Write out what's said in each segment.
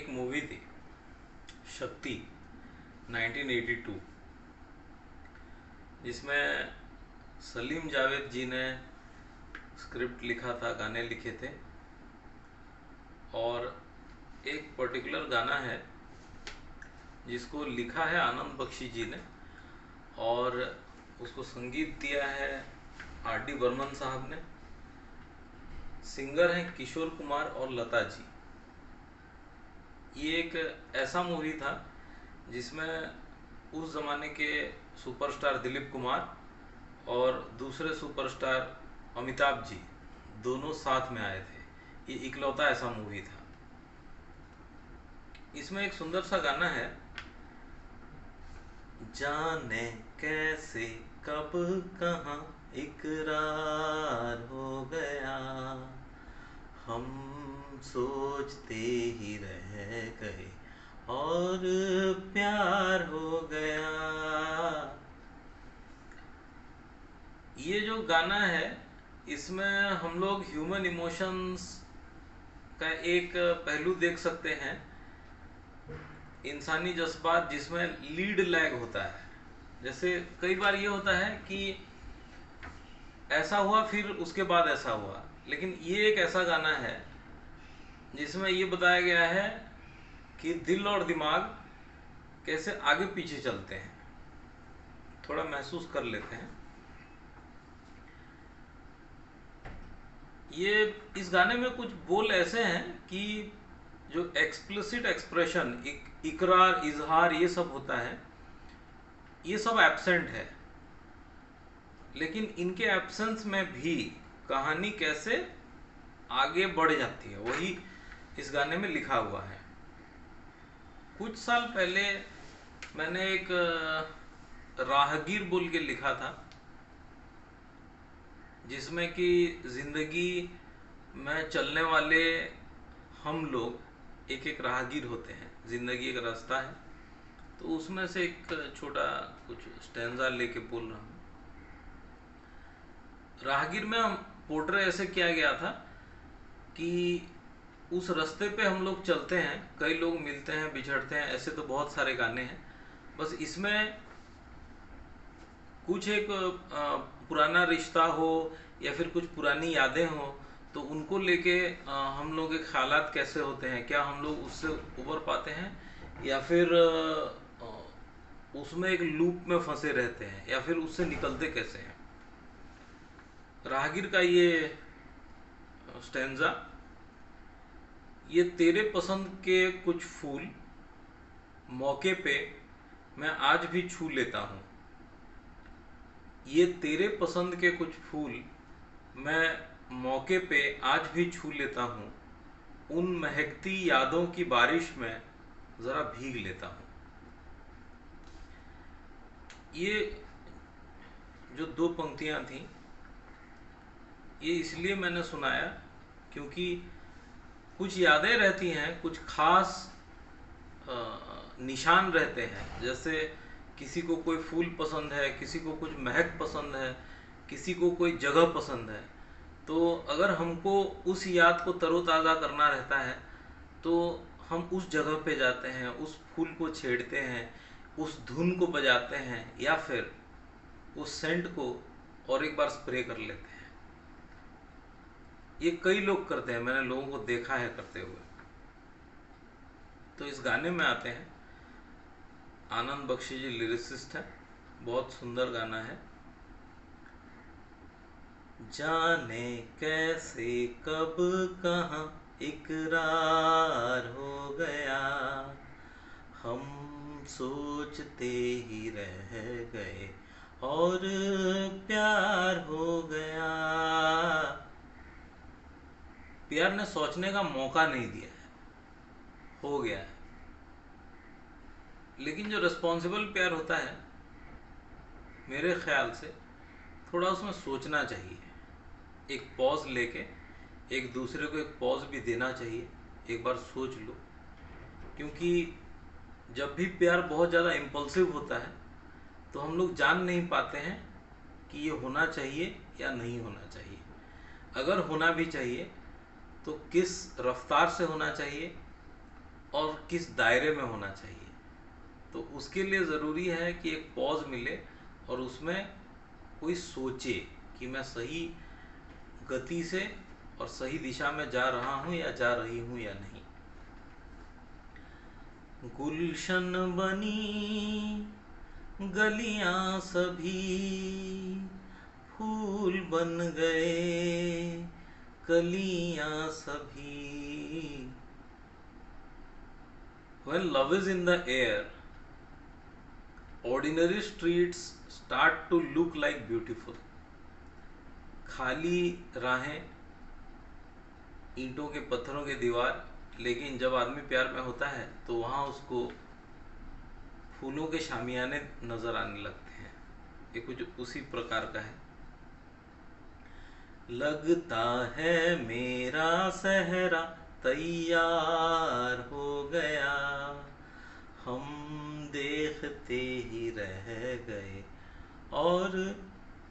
एक मूवी थी शक्ति 1982, जिसमें सलीम जावेद जी ने स्क्रिप्ट लिखा था, गाने लिखे थे। और एक पर्टिकुलर गाना है जिसको लिखा है आनंद बख्शी जी ने और उसको संगीत दिया है आर.डी. बर्मन साहब ने। सिंगर हैं किशोर कुमार और लता जी। ये एक ऐसा मूवी था जिसमें उस ज़माने के सुपरस्टार दिलीप कुमार और दूसरे सुपरस्टार अमिताभ जी दोनों साथ में आए थे। ये इकलौता ऐसा मूवी था। इसमें एक सुंदर सा गाना है, जाने कैसे कब कहाँ इकरार हो गया, हम सोचते ही रह गए और प्यार हो गया। ये जो गाना है इसमें हम लोग ह्यूमन इमोशंस का एक पहलू देख सकते हैं, इंसानी जज्बात जिसमें लीड लैग होता है। जैसे कई बार ये होता है कि ऐसा हुआ फिर उसके बाद ऐसा हुआ, लेकिन ये एक ऐसा गाना है जिसमें ये बताया गया है कि दिल और दिमाग कैसे आगे पीछे चलते हैं। थोड़ा महसूस कर लेते हैं। ये इस गाने में कुछ बोल ऐसे हैं कि जो एक्सप्लिसिट एक्सप्रेशन, इकरार, इजहार, ये सब होता है, ये सब एब्सेंट है। लेकिन इनके एब्सेंस में भी कहानी कैसे आगे बढ़ जाती है, वही इस गाने में लिखा हुआ है। कुछ साल पहले मैंने एक राहगीर बोल के लिखा था, जिसमें कि जिंदगी में चलने वाले हम लोग एक एक राहगीर होते हैं। जिंदगी एक रास्ता है, तो उसमें से एक छोटा कुछ स्टैंजा लेके बोल रहा हूँ। राहगीर में हम पोर्ट्रे ऐसे किया गया था कि उस रास्ते पे हम लोग चलते हैं, कई लोग मिलते हैं, बिछड़ते हैं, ऐसे तो बहुत सारे गाने हैं। बस इसमें कुछ एक पुराना रिश्ता हो या फिर कुछ पुरानी यादें हो, तो उनको लेके हम लोग के ख्यालात कैसे होते हैं, क्या हम लोग उससे उबर पाते हैं या फिर उसमें एक लूप में फंसे रहते हैं, या फिर उससे निकलते कैसे हैं। राहगीर का ये स्टैंजा, ये तेरे पसंद के कुछ फूल मौके पे मैं आज भी छू लेता हूँ, ये तेरे पसंद के कुछ फूल मैं मौके पे आज भी छू लेता हूँ, उन महकती यादों की बारिश में ज़रा भीग लेता हूँ। ये जो दो पंक्तियाँ थीं, ये इसलिए मैंने सुनाया क्योंकि कुछ यादें रहती हैं, कुछ खास निशान रहते हैं। जैसे किसी को कोई फूल पसंद है, किसी को कुछ महक पसंद है, किसी को कोई जगह पसंद है, तो अगर हमको उस याद को तरोताज़ा करना रहता है तो हम उस जगह पे जाते हैं, उस फूल को छेड़ते हैं, उस धुन को बजाते हैं, या फिर उस सेंट को और एक बार स्प्रे कर लेते हैं। ये कई लोग करते हैं, मैंने लोगों को देखा है करते हुए। तो इस गाने में आते हैं, आनंद बख्शी जी लिरिसिस्ट है, बहुत सुंदर गाना है। जाने कैसे कब कहाँ इकरार हो गया, हम सोचते ही रह गए और प्यार हो गया। प्यार ने सोचने का मौका नहीं दिया है, हो गया है। लेकिन जो रिस्पॉन्सिबल प्यार होता है, मेरे ख्याल से थोड़ा उसमें सोचना चाहिए, एक पॉज लेके एक दूसरे को एक पॉज भी देना चाहिए, एक बार सोच लो। क्योंकि जब भी प्यार बहुत ज़्यादा इम्पल्सिव होता है तो हम लोग जान नहीं पाते हैं कि ये होना चाहिए या नहीं होना चाहिए। अगर होना भी चाहिए तो किस रफ्तार से होना चाहिए, और किस दायरे में होना चाहिए। तो उसके लिए ज़रूरी है कि एक पॉज मिले और उसमें कोई सोचे कि मैं सही गति से और सही दिशा में जा रहा हूँ या जा रही हूँ या नहीं। गुलशन बनी गलियां सभी, फूल बन गए कलियां सभी। When love is in the air, ordinary streets start to look like beautiful. खाली राहें, ईंटों के पत्थरों के दीवार, लेकिन जब आदमी प्यार में होता है तो वहाँ उसको फूलों के शामियाने नजर आने लगते हैं। ये कुछ उसी प्रकार का है। लगता है मेरा सहरा तैयार हो गया, हम देखते ही रह गए और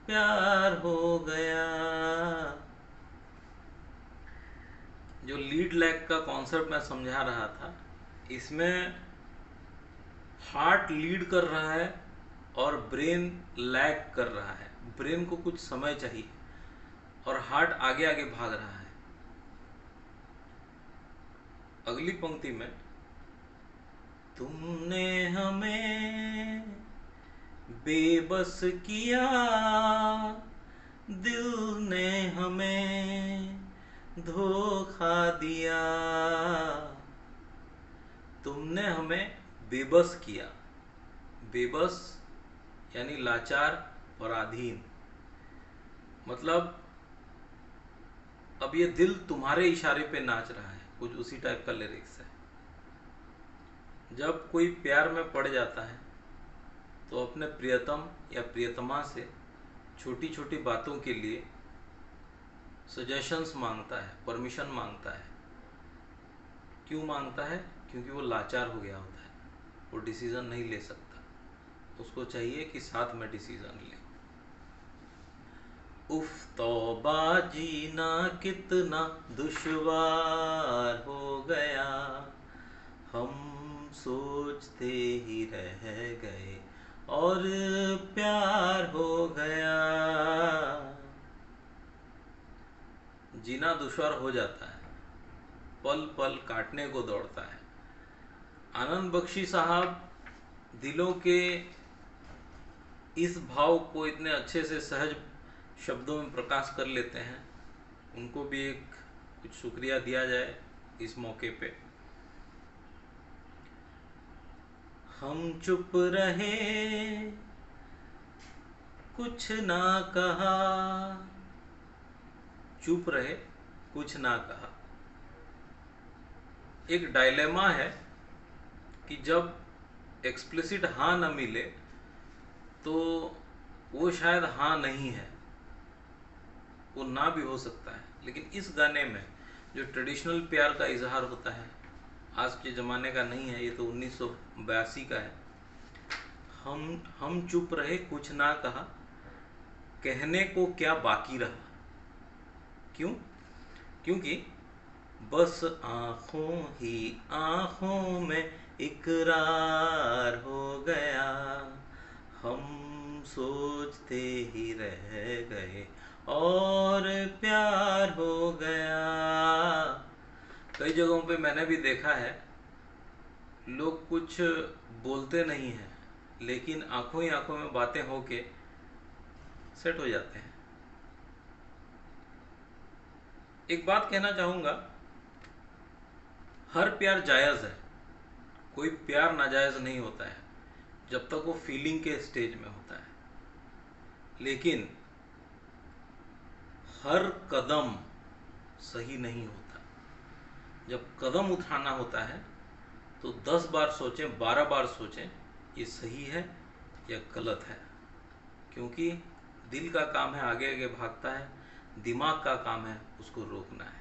प्यार हो गया। जो लीड लैग का कॉन्सेप्ट मैं समझा रहा था, इसमें हार्ट लीड कर रहा है और ब्रेन लैग कर रहा है। ब्रेन को कुछ समय चाहिए और हार्ट आगे आगे भाग रहा है। अगली पंक्ति में, तुमने हमें बेबस किया, दिल ने हमें धोखा दिया। तुमने हमें बेबस किया। बेबस यानी लाचार, पराधीन। मतलब अब ये दिल तुम्हारे इशारे पे नाच रहा है, कुछ उसी टाइप का लिरिक्स है। जब कोई प्यार में पड़ जाता है तो अपने प्रियतम या प्रियतमा से छोटी छोटी बातों के लिए सजेशंस मांगता है, परमिशन मांगता है। क्यों मांगता है? क्योंकि वो लाचार हो गया होता है, वो डिसीज़न नहीं ले सकता। उसको चाहिए कि साथ में डिसीज़न ले। उफ तौबा, जीना कितना दुश्वार हो गया, हम सोचते ही रह गए और प्यार हो गया। जीना दुश्वार हो जाता है, पल पल काटने को दौड़ता है। आनंद बख्शी साहब दिलों के इस भाव को इतने अच्छे से सहज शब्दों में प्रकाश कर लेते हैं। उनको भी एक कुछ शुक्रिया दिया जाए इस मौके पे। हम चुप रहे, कुछ ना कहा। चुप रहे, कुछ ना कहा। एक डायलेमा है कि जब एक्सप्लिसिट हाँ न मिले तो वो शायद हाँ नहीं है, वो ना भी हो सकता है। लेकिन इस गाने में जो ट्रेडिशनल प्यार का इजहार होता है, आज के ज़माने का नहीं है, ये तो 1982 का है। हम चुप रहे, कुछ ना कहा, कहने को क्या बाकी रहा। क्यों? क्योंकि बस आँखों ही आँखों में इकरार हो गया, हम सोचते ही रह गए और प्यार हो गया। कई जगहों पे मैंने भी देखा है, लोग कुछ बोलते नहीं हैं लेकिन आंखों ही आंखों में बातें होके सेट हो जाते हैं। एक बात कहना चाहूँगा, हर प्यार जायज़ है, कोई प्यार नाजायज़ नहीं होता है जब तक वो फीलिंग के स्टेज में होता है। लेकिन हर कदम सही नहीं होता। जब कदम उठाना होता है तो 10 बार सोचें, 12 बार सोचें, ये सही है या गलत है। क्योंकि दिल का काम है आगे आगे भागता है, दिमाग का काम है उसको रोकना है।